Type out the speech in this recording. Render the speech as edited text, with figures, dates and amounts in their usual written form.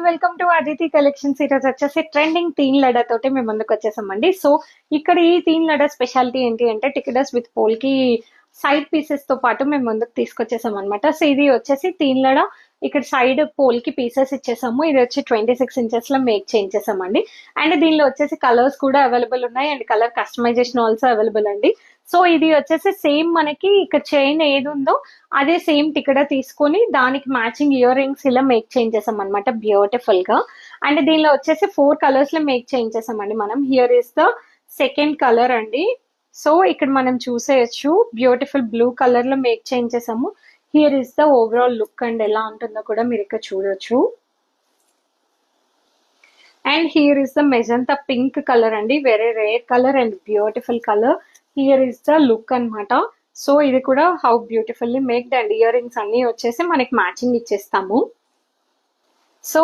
Welcome to Aditi collections. ఈరోజు వచ్చేసి trending తీన్ లడా తోటి మేము ముందుకు వచ్చేసామండి. సో ఇక్కడ ఈ తీన్ లడా స్పెషాలిటీ ఏంటి అంటే టికెటర్స్ విత్ పోల్ కి సైడ్ పీసెస్ తో పాటు మేము ముందుకు తీసుకొచ్చేసాం అనమాట. సో ఇది వచ్చేసి తీన్ లడా ఇక్కడ సైడ్ పోల్ కి పీసెస్ ఇచ్చేసాము. ఇది వచ్చి 26 ఇంచెస్ లో మేక్ చేయించేసామండి. అండ్ దీనిలో వచ్చేసి కలర్స్ కూడా అవైలబుల్ ఉన్నాయి and colour customisation also available అండి. సో ఇది వచ్చేసి సేమ్ మనకి ఇక్కడ చైన్ ఏది ఉందో అదే సేమ్ టికెట్ తీసుకొని దానికి మ్యాచింగ్ ఇయర్ రింగ్స్ ఇలా మేక్ చేయించేసాం అనమాట బ్యూటిఫుల్ గా. అండ్ దీనిలో వచ్చేసి 4 కలర్స్ లో మేక్ చేయించేసామండి మనం. Here is the second colour అండి. సో ఇక్కడ మనం చూసేయచ్చు బ్యూటిఫుల్ బ్లూ కలర్ లో మేక్ చేయించేసాము. Here is the overall look and ఎలా ఉంటుందో కూడా మీరు ఇక్కడ చూడొచ్చు. And here is the magenta pink colour అండి, very rare colour and beautiful colour. Here is the look అన్నమాట. సో ఇది కూడా how beautifully maked and earrings అన్ని వచ్చేసి మనకి మ్యాచింగ్ ఇచ్చేస్తాము. సో